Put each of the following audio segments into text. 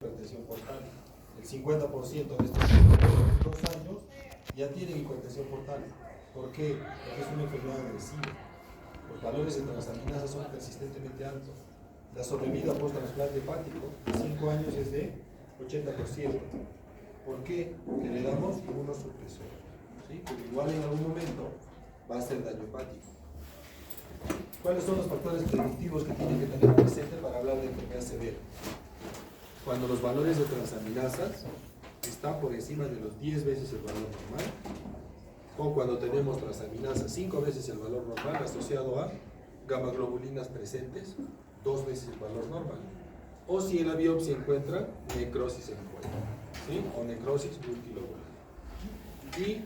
hipertensión portal. El 50% de estos 2 años ya tienen hipertensión portal. ¿Por qué? Porque es una enfermedad agresiva. Los valores de transaminasa son persistentemente altos. La sobrevida post-trasplante hepático de 5 años es de 80%. ¿Por qué? Porque le damos inmunosupresor, ¿sí? Pero igual en algún momento va a hacer daño hepático. ¿Cuáles son los factores predictivos que tienen que tener presente para hablar de enfermedad severa? Cuando los valores de transaminasas están por encima de los 10 veces el valor normal, o cuando tenemos transaminasas 5 veces el valor normal asociado a gamma globulinas presentes 2 veces el valor normal, o si en la biopsia encuentra necrosis en el cuello, ¿sí? O necrosis multilobular. Y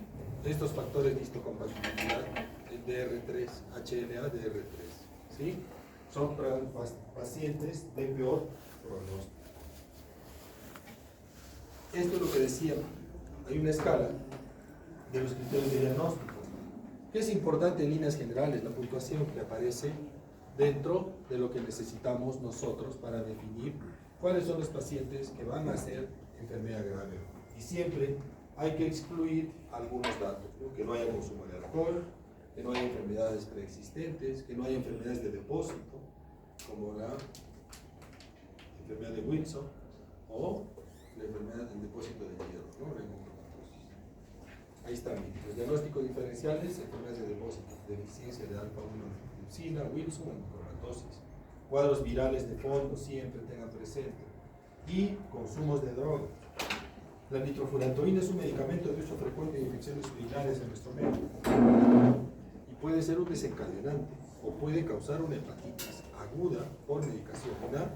estos factores de histocompatibilidad, el DR3, HLA, DR3, ¿sí? Son para pacientes de peor pronóstico. Esto es lo que decía, hay una escala de los criterios de diagnóstico, que es importante en líneas generales, la puntuación que aparece dentro de lo que necesitamos nosotros para definir cuáles son los pacientes que van a hacer enfermedad grave. Y siempre hay que excluir algunos datos, ¿no? Que no haya consumo de alcohol, que no haya enfermedades preexistentes, que no haya enfermedades de depósito, como la enfermedad de Wilson o la enfermedad del depósito de hierro, ¿no? La hemocromatosis. Ahí están los diagnósticos diferenciales: enfermedades de depósito, deficiencia de alfa-1-antitrypsina, Wilson, hemocromatosis, cuadros virales de fondo siempre tengan presente, y consumos de drogas. La nitrofurantoína es un medicamento de uso frecuente en infecciones urinarias en nuestro medio y puede ser un desencadenante o puede causar una hepatitis aguda por medicación, una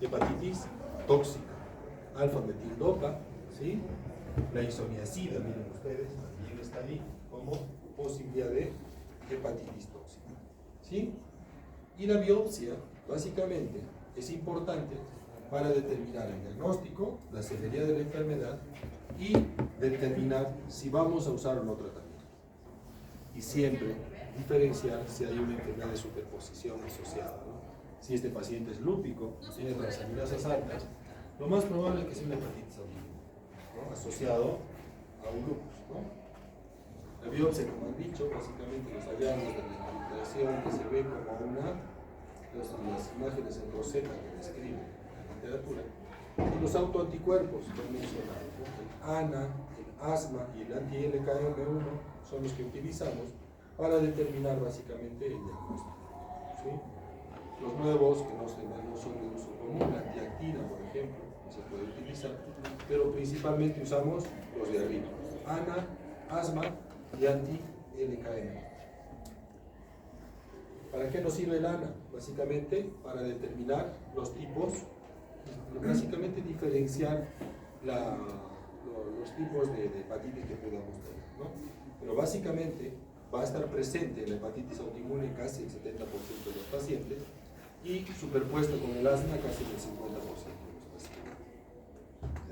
hepatitis tóxica. Alfa-metildopa, ¿sí? La isoniazida, miren ustedes, también está ahí como posibilidad de hepatitis tóxica, ¿sí? Y la biopsia, básicamente, es importante para determinar el diagnóstico, la severidad de la enfermedad y determinar si vamos a usar o no tratamiento. Y siempre diferenciar si hay una enfermedad de superposición asociada, ¿no? Si este paciente es lúpico, tiene transaminasas altas, lo más probable es que sea una hepatitis autoinmune, ¿no? Asociado a un lupus, ¿no? La biopsia, como han dicho, básicamente los hallazgos de la infiltración que se ve como las imágenes en roseta que describen la literatura, y los autoanticuerpos que han mencionado, ¿no? El ANA, el asma y el anti-LKM1 son los que utilizamos para determinar básicamente el diagnóstico, ¿sí? Los nuevos que no son de uso común, la antiactina, por ejemplo, se puede utilizar, pero principalmente usamos los de arriba: ANA, asma y anti-LKM. ¿Para qué nos sirve el ANA? Básicamente para determinar los tipos, básicamente diferenciar los tipos de hepatitis que podamos tener, ¿no? Pero básicamente va a estar presente en la hepatitis autoinmune en casi el 70% de los pacientes y superpuesto con el asma casi el 50% de los pacientes.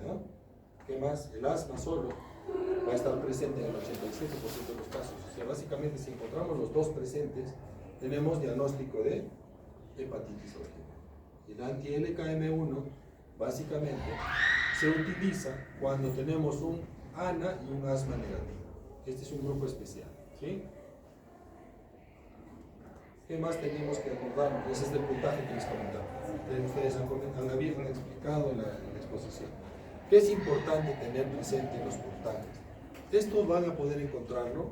¿Ya? ¿Qué más? El asma solo va a estar presente en el 87% de los casos. O sea, básicamente si encontramos los dos presentes, tenemos diagnóstico de hepatitis autoinmune. Y el anti-LKM1 básicamente se utiliza cuando tenemos un ANA y un asma negativo. Este es un grupo especial, ¿sí? ¿Qué más tenemos que acordarnos? Ese es el puntaje que les comentaba. Ustedes han explicado en la exposición. ¿Qué es importante tener presente en los puntajes? Esto van a poder encontrarlo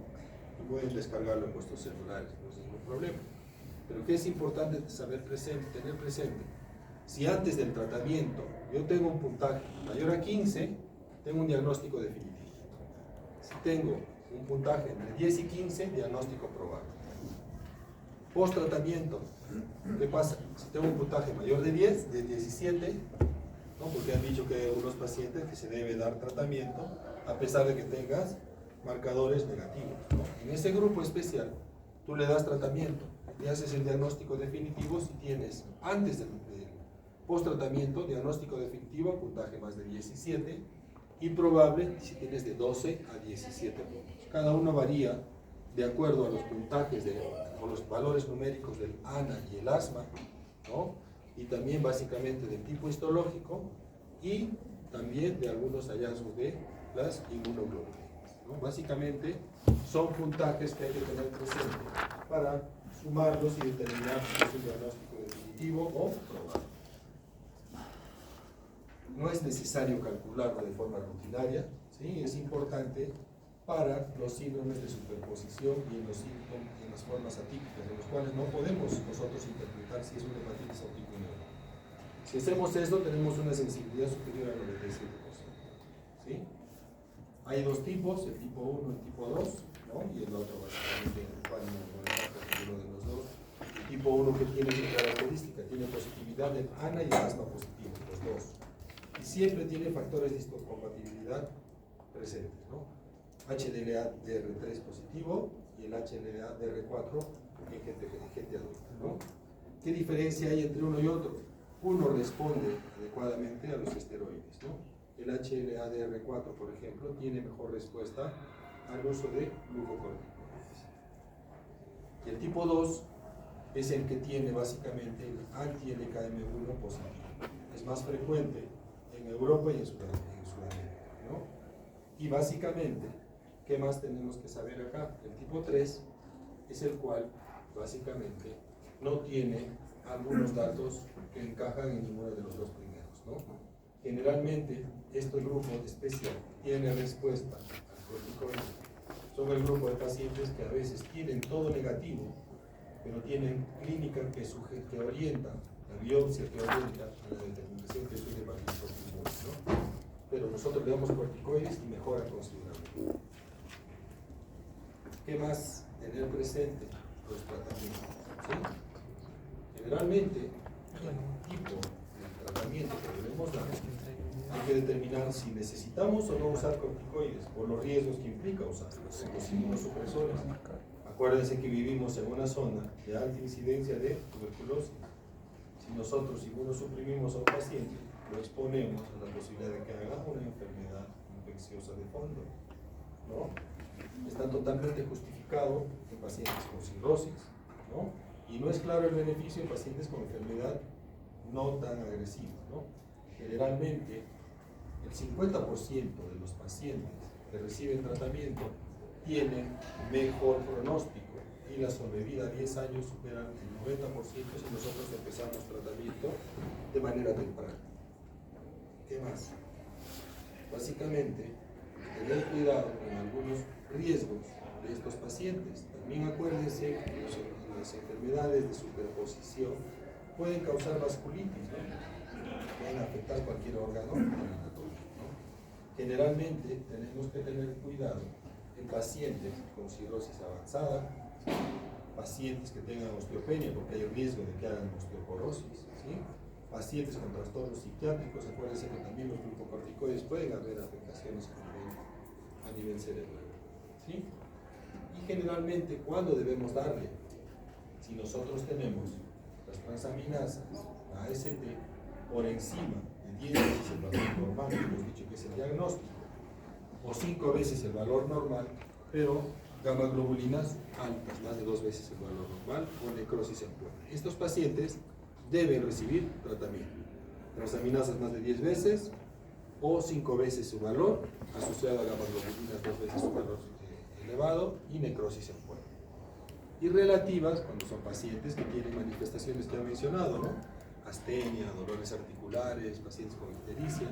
y pueden descargarlo en vuestros celulares, no es ningún problema. Pero ¿qué es importante tener presente? Si antes del tratamiento yo tengo un puntaje mayor a 15, tengo un diagnóstico definitivo. Si tengo un puntaje entre 10 y 15, diagnóstico probable. Post tratamiento, ¿qué pasa? Si tengo un puntaje mayor de 10, de 17, ¿no? Porque han dicho que hay algunos pacientes que se debe dar tratamiento a pesar de que tengas marcadores negativos, ¿no? En ese grupo especial, tú le das tratamiento, le haces el diagnóstico definitivo si tienes antes del post tratamiento, diagnóstico definitivo, puntaje más de 17, y probable si tienes de 12 a 17 puntos. Cada uno varía de acuerdo a los puntajes o los valores numéricos del ANA y el asma, ¿no? Y también básicamente del tipo histológico y también de algunos hallazgos de las inmunoglobulinas, ¿no? Básicamente son puntajes que hay que tener presente para sumarlos y determinar si es un diagnóstico definitivo o probable. No es necesario calcularlo de forma rutinaria, ¿sí? Es importante para los síndromes de superposición y en las formas atípicas, en los cuales no podemos nosotros interpretar si es una hepatitis autoinmune o no. Si hacemos esto, tenemos una sensibilidad superior al 97%. ¿Sí? Hay dos tipos, el tipo 1 y el tipo 2, ¿no? Y el otro básicamente, el cual no es uno de los dos. El tipo 1 que tiene su característica, tiene positividad en ANA y en asma positivo, los dos. Y siempre tiene factores de histocompatibilidad presentes, ¿no? HLA-DR3 positivo y el HLA-DR4 en gente adulta, ¿no? ¿Qué diferencia hay entre uno y otro? Uno responde adecuadamente a los esteroides, ¿no? El HLA-DR4, por ejemplo, tiene mejor respuesta al uso de glucocorticoides. Y el tipo 2 es el que tiene básicamente el anti-LKM1 positivo. Es más frecuente en Europa y en Sudamérica, ¿no? Y básicamente, ¿qué más tenemos que saber acá? El tipo 3 es el cual básicamente no tiene algunos datos que encajan en ninguno de los dos primeros, ¿no? Generalmente, este grupo especial tiene respuesta al corticoide. Son el grupo de pacientes que a veces tienen todo negativo, pero tienen clínica que orienta, la biopsia que orienta a la determinación que es una hepatitis autoinmune, ¿no? Pero nosotros le damos corticoides y mejora considerablemente. ¿Qué más tener presente? Los tratamientos, ¿sí? Generalmente, el tipo de tratamiento que debemos dar, hay que determinar si necesitamos o no usar corticoides, por los riesgos que implica usarlos, los inmunosupresores. Acuérdense que vivimos en una zona de alta incidencia de tuberculosis. Si nosotros inmunosuprimimos a un paciente, lo exponemos a la posibilidad de que haga una enfermedad infecciosa de fondo, ¿no? Está totalmente justificado en pacientes con cirrosis, ¿no? Y no es claro el beneficio en pacientes con enfermedad no tan agresiva, ¿no? Generalmente, el 50% de los pacientes que reciben tratamiento tienen mejor pronóstico y la sobrevida a 10 años superan el 90% si nosotros empezamos tratamiento de manera temprana. ¿Qué más? Básicamente, tener cuidado con algunos riesgos de estos pacientes. También acuérdense que las enfermedades de superposición pueden causar vasculitis, ¿no? Pueden afectar cualquier órgano anatomico, ¿no? Generalmente tenemos que tener cuidado en pacientes con cirrosis avanzada, pacientes que tengan osteopenia porque hay riesgo de que hagan osteoporosis, ¿sí? Pacientes con trastornos psiquiátricos, acuérdense que también los glucocorticoides pueden haber afectaciones a nivel cerebral, ¿sí? Y generalmente, ¿cuándo debemos darle? Si nosotros tenemos las transaminasas, la AST, por encima de 10 veces el valor normal, hemos dicho que es el diagnóstico, o 5 veces el valor normal, pero gamma globulinas altas, más de 2 veces el valor normal, o necrosis en puerta. Estos pacientes deben recibir tratamiento. Transaminasas más de 10 veces o 5 veces su valor, asociado a gamma globulinas 2 veces su valor elevado y necrosis en puerta. Y relativas cuando son pacientes que tienen manifestaciones que he mencionado, ¿no? Astenia, dolores articulares, pacientes con ictericia,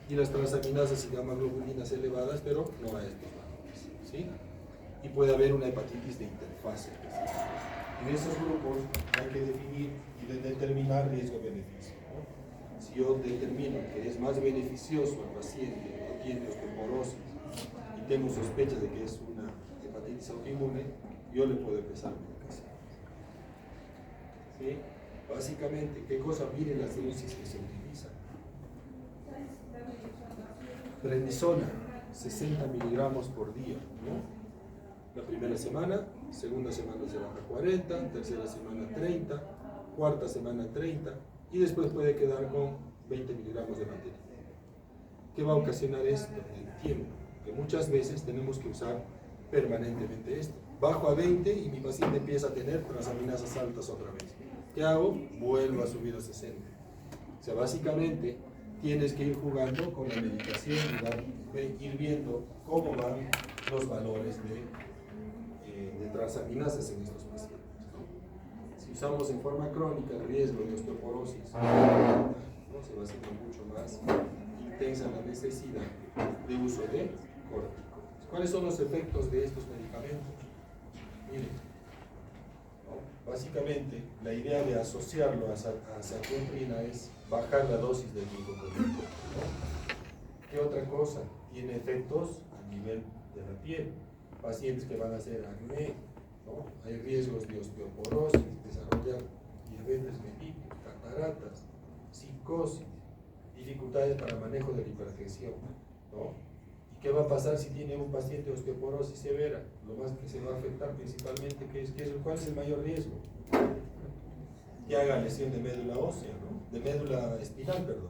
y las transaminasas y gamma globulinas elevadas, pero no a estos valores, ¿sí? Y puede haber una hepatitis de interfase. En esos grupos hay que definir y determinar riesgo-beneficio, ¿no? Si yo determino que es más beneficioso al paciente que tiene osteoporosis y tengo sospecha de que es una hepatitis autoinmune, yo le puedo empezar medicación. ¿Sí? Básicamente, ¿qué cosa? Miren las dosis que se utilizan. Prednisona, 60 miligramos por día, ¿no? La primera semana, segunda semana se baja a 40, tercera semana 30, cuarta semana 30 y después puede quedar con 20 miligramos de mantenimiento. ¿Qué va a ocasionar esto? El tiempo, que muchas veces tenemos que usar permanentemente esto. Bajo a 20 y mi paciente empieza a tener transaminasas altas otra vez. ¿Qué hago? Vuelvo a subir a 60. O sea, básicamente tienes que ir jugando con la medicación y ir viendo cómo van los valores de transaminasas en estos pacientes, ¿no? Si usamos en forma crónica, el riesgo de osteoporosis, ¿no? Se va haciendo mucho más intensa la necesidad de uso de corticoides. ¿Cuáles son los efectos de estos medicamentos? Miren, ¿no? Básicamente la idea de asociarlo a azathioprina es bajar la dosis del glucocorticoide, ¿no? ¿Qué otra cosa? Tiene efectos a nivel de la piel. Pacientes que van a hacer acné, ¿no? Hay riesgos de osteoporosis, desarrollar diabetes mellitus, cataratas, psicosis, dificultades para el manejo de la hipertensión, ¿no? ¿Y qué va a pasar si tiene un paciente osteoporosis severa? Lo más que se va a afectar principalmente, ¿cuál es el mayor riesgo? Que haga lesión de médula ósea, ¿no? De médula espinal, perdón.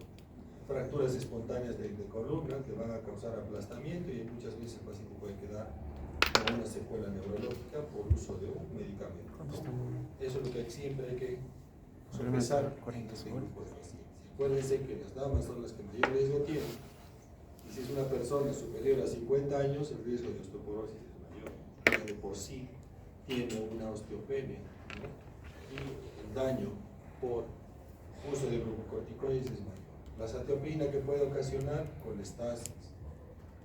Fracturas espontáneas de columna que van a causar aplastamiento y muchas veces el paciente puede quedar con una secuela neurológica por uso de un medicamento, ¿no? Eso es lo que siempre hay que sopesar en este grupo de pacientes. Acuérdense que las damas son las que mayor riesgo tienen, y si es una persona superior a 50 años, el riesgo de osteoporosis es mayor, ya de por sí tiene una osteopenia, ¿no? Y el daño por uso de glucocorticoides es mayor. La azathioprina que puede ocasionar colestasis,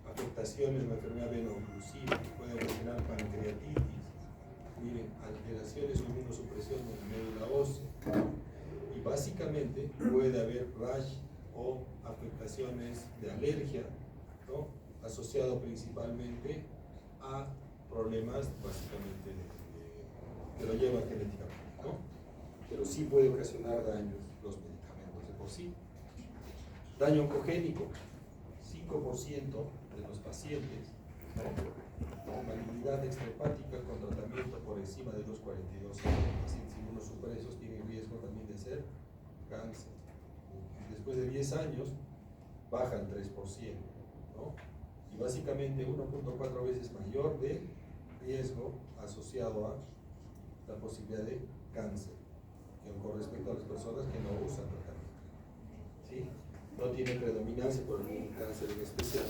afectaciones de la enfermedad veno-oclusiva, que puede ocasionar pancreatitis, miren, alteraciones o inmunosupresión de la médula ósea, y básicamente puede haber rash o afectaciones de alergia, ¿no? Asociado principalmente a problemas básicamente que lo llevan genéticamente, ¿no? Pero sí puede ocasionar daños los medicamentos de por sí. Daño oncogénico, 5% de los pacientes, ¿no? Malignidad extrahepática con tratamiento por encima de los 42 años. Pacientes inmunosupresos tienen riesgo también de ser cáncer. Después de 10 años, baja el 3%, ¿no? Y básicamente 1.4 veces mayor de riesgo asociado a la posibilidad de cáncer, con respecto a las personas que no usan tratamiento, ¿sí? No tiene predominancia por algún cáncer en especial,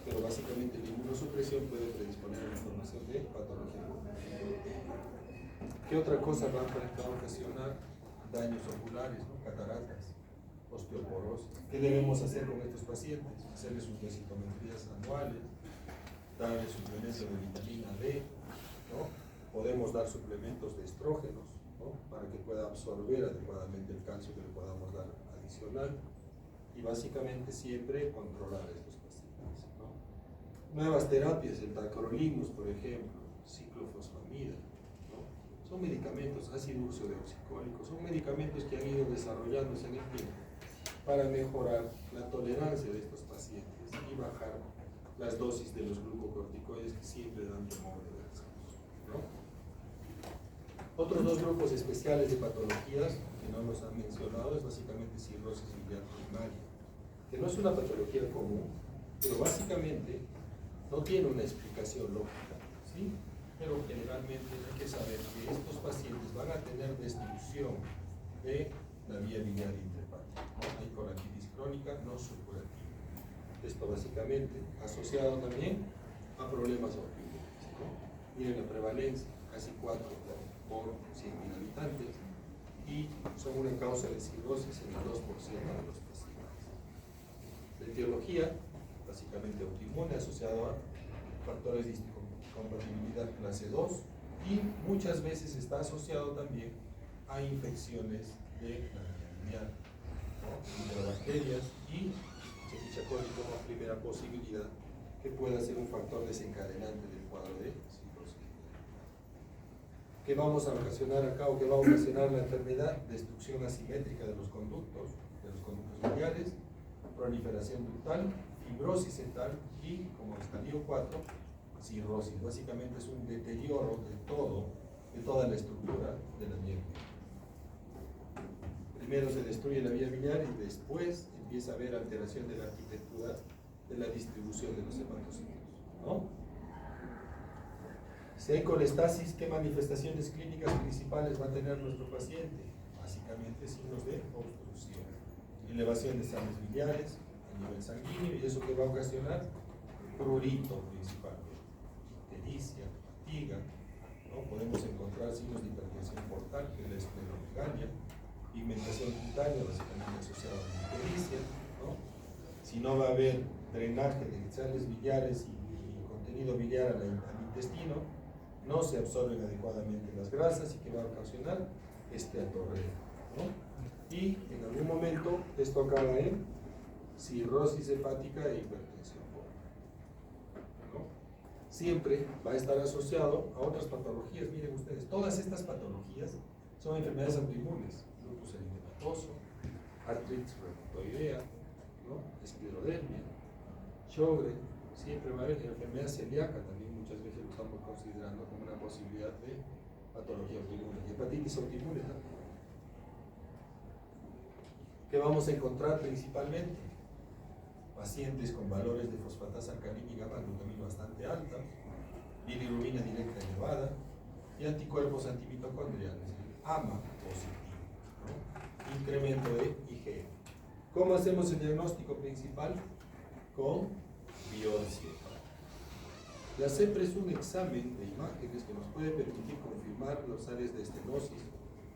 pero básicamente la inmunosupresión puede predisponer a la formación de patología. ¿Qué otra cosa va a ocasionar? Daños oculares, ¿no? Cataratas, osteoporosis. ¿Qué debemos hacer con estos pacientes? Hacerles sus densitometrías anuales, darles suplementos de vitamina D, ¿no? Podemos dar suplementos de estrógenos, ¿no? Para que pueda absorber adecuadamente el calcio que le podamos dar adicional. Y básicamente siempre controlar a estos pacientes, ¿no? Nuevas terapias, el tacrolimus, por ejemplo, ciclofosfamida, ¿no? Son medicamentos, ácido ursodeoxicólico, son medicamentos que han ido desarrollándose en el tiempo para mejorar la tolerancia de estos pacientes y bajar las dosis de los glucocorticoides que siempre dan temor de verse, ¿no? Otros dos grupos especiales de patologías que no nos han mencionado es básicamente cirrosis biliar primaria, que no es una patología común, pero básicamente no tiene una explicación lógica, ¿sí? Pero generalmente hay que saber que estos pacientes van a tener destrucción de la vía biliar intrahepática, ¿no? Hay colatitis crónica no supurativa. Esto básicamente asociado también a problemas opioides, ¿no? Miren la prevalencia, casi 4 por 100.000 habitantes, y son una causa de cirrosis en el 2% de los pacientes. La etiología, básicamente autoinmune, asociado a factores de compatibilidad clase 2, y muchas veces está asociado también a infecciones de la vía biliar, ¿no? Microbacterias, y Escherichia coli como primera posibilidad que pueda ser un factor desencadenante del cuadro de cirrosis. ¿Qué vamos a ocasionar acá o qué va a ocasionar la enfermedad? Destrucción asimétrica de los conductos biliares, proliferación ductal, fibrosis dental y, como estadio 4, cirrosis. Básicamente es un deterioro de toda la estructura de la vía biliar. Primero se destruye la vía biliar y después empieza a haber alteración de la arquitectura de la distribución de los hepatocitos, ¿no? Si hay colestasis, ¿qué manifestaciones clínicas principales va a tener nuestro paciente? Básicamente signos de obstrucción. elevación de sales biliares a nivel sanguíneo, y eso que va a ocasionar prurito principalmente, ictericia, fatiga, ¿no? Podemos encontrar signos de hipertensión portal, que es la escleromegalia, pigmentación cutánea básicamente asociada a la ictericia, ¿no? Si no va a haber drenaje de sales biliares y contenido biliar al intestino, no se absorben adecuadamente las grasas y que va a ocasionar esteatorrea, ¿no? Y en algún momento esto acaba en cirrosis hepática e hipertensión portal, ¿no? Siempre va a estar asociado a otras patologías. Miren ustedes, todas estas patologías son enfermedades autoinmunes: lupus eritematoso, artritis reumatoidea, ¿no? Esclerodermia, Sjögren. Siempre va a haber enfermedad celíaca, también muchas veces lo estamos considerando como una posibilidad de patología autoinmune, y hepatitis autoinmune también. ¿Qué vamos a encontrar principalmente? Pacientes con valores de fosfatasa alcalina y gamma-glutamina bastante altas, bilirrubina directa elevada y anticuerpos antimitocondriales, AMA positivo, ¿no? Incremento de IgE. ¿Cómo hacemos el diagnóstico principal? Con biopsia. La CEPRE es un examen de imágenes que nos puede permitir confirmar las áreas de estenosis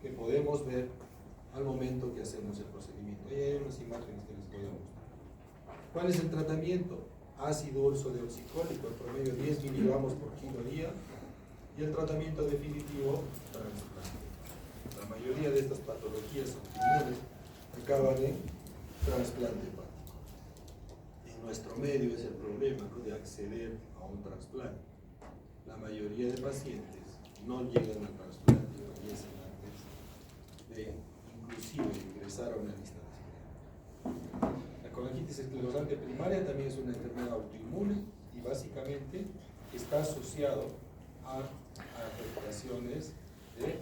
que podemos ver al momento que hacemos el procedimiento. Ahí hay unas imágenes que les voy a mostrar. ¿Cuál es el tratamiento? Ácido ursodeoxicólico, en promedio 10 miligramos por kilo día, y el tratamiento definitivo, trasplante. La mayoría de estas patologías autoinmunes acaban en trasplante hepático. En nuestro medio es el problema, ¿no?, de acceder a un trasplante. La mayoría de pacientes no llegan al trasplante y fallecen antes de inclusive ingresar a una lista de espera. La colangitis esclerosante primaria también es una enfermedad autoinmune y básicamente está asociado a afectaciones de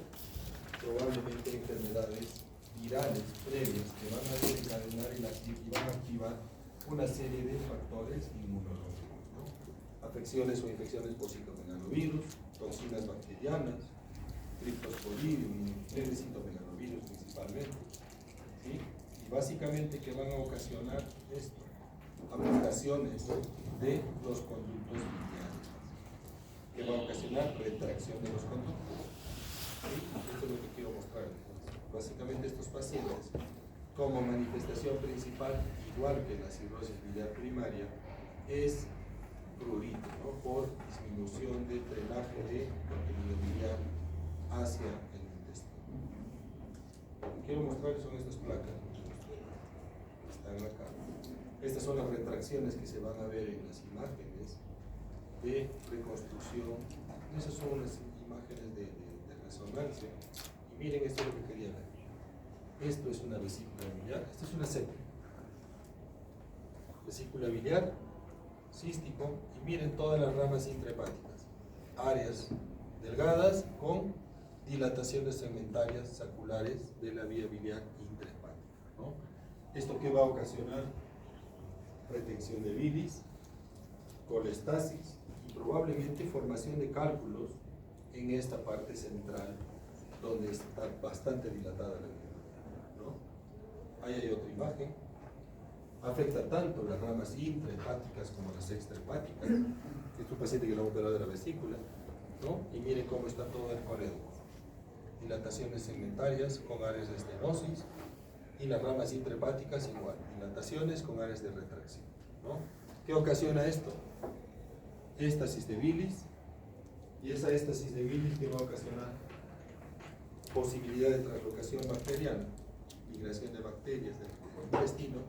probablemente enfermedades virales previas que van a desencadenar y van a activar una serie de factores inmunológicos, ¿no? Afecciones o infecciones por citomegalovirus, toxinas bacterianas, Cryptosporidium, citomegalovirus principalmente, ¿sí? Y básicamente que van a ocasionar esto, afectaciones de los conductos biliares, que va a ocasionar retracción de los conductos. ¿Sí? Esto es lo que quiero mostrarles. Básicamente estos pacientes, como manifestación principal, igual que la cirrosis biliar primaria, es prurito, ¿no?, por disminución del drenaje de contenido biliar hacia el intestino. Lo que quiero mostrarles son estas placas que están acá. Estas son las retracciones que se van a ver en las imágenes de reconstrucción. Esas son unas imágenes de resonancia. Y miren, esto es lo que quería ver. Esto es una vesícula biliar, esto es una CEPRE. Vesícula biliar, cístico, y miren todas las ramas intrahepáticas. Áreas delgadas con dilataciones segmentarias saculares de la vía biliar intrahepática, ¿no? ¿Esto qué va a ocasionar? Retención de bilis, colestasis y probablemente formación de cálculos en esta parte central donde está bastante dilatada la vía, ¿no? Ahí hay otra imagen. Afecta tanto las ramas intrahepáticas como las extrahepáticas. Es un paciente que lo ha operado de la vesícula, ¿no? Y miren cómo está todo el coredo. Dilataciones segmentarias con áreas de estenosis, y las ramas intrahepáticas igual, dilataciones con áreas de retracción, ¿no? ¿Qué ocasiona esto? Éstasis de bilis, y esa éstasis de bilis que va a ocasionar posibilidad de translocación bacteriana, migración de bacterias del intestino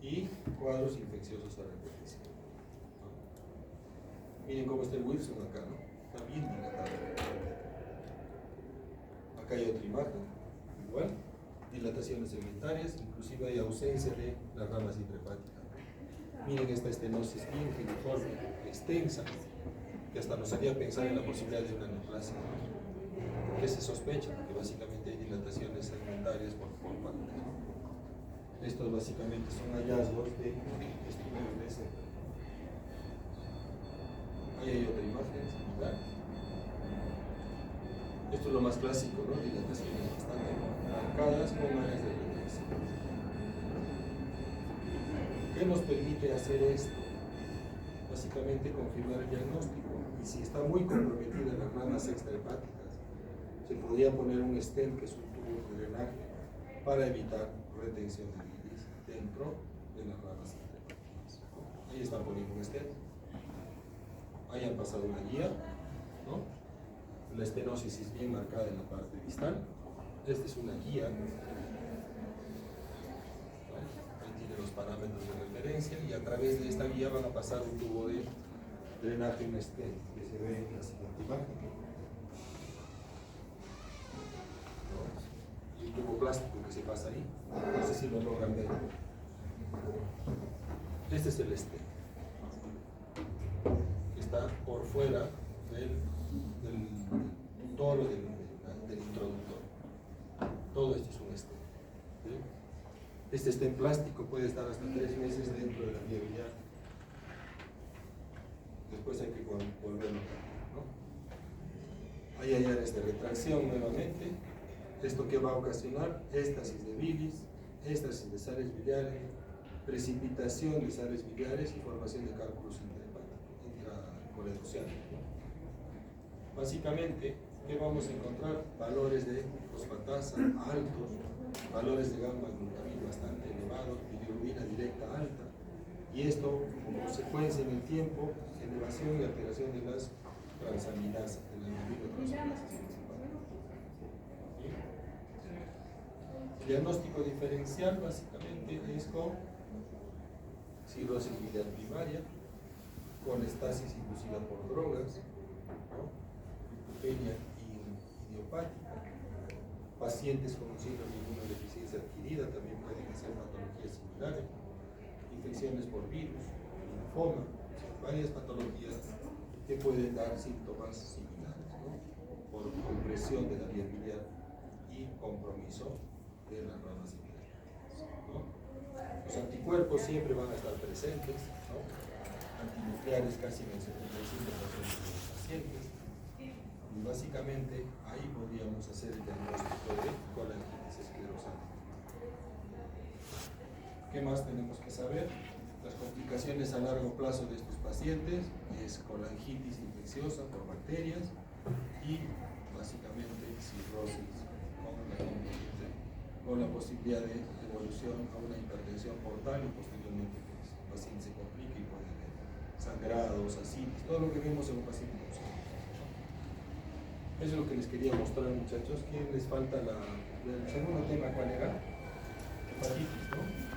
y cuadros infecciosos a repetición, ¿no? Miren cómo está el Wilson acá, ¿no? Está bien dilatado. Acá hay otra imagen, igual, dilataciones segmentarias, inclusive hay ausencia de las ramas intrahepáticas. Miren esta estenosis bien filiforme, extensa, que hasta nos haría pensar en la posibilidad de una neoplasia. ¿Por qué se sospecha? Porque básicamente hay dilataciones segmentarias por partes. Estos básicamente son hallazgos de estudios de ese. Ahí hay otra imagen similar. Esto es lo más clásico, ¿no? Dilataciones bastante marcadas con áreas de retracción. ¿Qué nos permite hacer esto? Básicamente confirmar el diagnóstico. Y si está muy comprometida las ramas extrahepáticas, se podría poner un stent, que es un tubo de drenaje, para evitar retención de bilis dentro de las ramas extrahepáticas. Ahí están poniendo un stent. Ahí han pasado una guía, ¿no? La estenosis es bien marcada en la parte distal. Esta es una guía. Ahí tiene los parámetros de referencia y a través de esta guía van a pasar un tubo de drenaje, un stent, que se ve en la siguiente imagen. Y un tubo plástico que se pasa ahí. No sé si lo logran ver. Este es el stent, que está por fuera del toro del introductor. Todo esto es un stent. ¿Sí? Este stent plástico puede estar hasta 3 meses dentro de la vía biliar. Después hay que volverlo a cambiar, ¿no? Hay áreas de retracción nuevamente. ¿Esto qué va a ocasionar? Éstasis de bilis, éstasis de sales biliares, precipitación de sales biliares y formación de cálculos intracoledociales, ¿no? Básicamente, ¿qué vamos a encontrar? Valores de fosfatasa altos, valores de gamma-glutamina bastante elevados, bilirrubina directa alta, y esto como consecuencia en el tiempo, elevación y alteración de las transaminasas, de las aminotransferasas principales. El diagnóstico diferencial básicamente es con cirrosis biliar primaria, con estasis inducida por drogas, ¿no? Lipopenia idiopática, pacientes con síndrome de inmunodeficiencia adquirida también pueden hacer patologías similares, infecciones por virus, linfoma, varias patologías que pueden dar síntomas similares, ¿no? Por compresión de la vía biliar y compromiso de las ramas biliares, ¿no? Los anticuerpos siempre van a estar presentes, ¿no? Antinucleares casi en el 75% de los pacientes. Y básicamente ahí podríamos hacer el diagnóstico de colangitis esclerosante. ¿Qué más tenemos que saber? Las complicaciones a largo plazo de estos pacientes es colangitis infecciosa por bacterias y básicamente cirrosis con la posibilidad de evolución a una hipertensión portal y posteriormente pues, el paciente se complica y puede haber sangrados, ascitis, todo lo que vemos en un paciente con cirrosis. Eso es lo que les quería mostrar, muchachos. ¿Quién les falta el segundo tema? ¿Cuál era? Hepatitis, ¿no?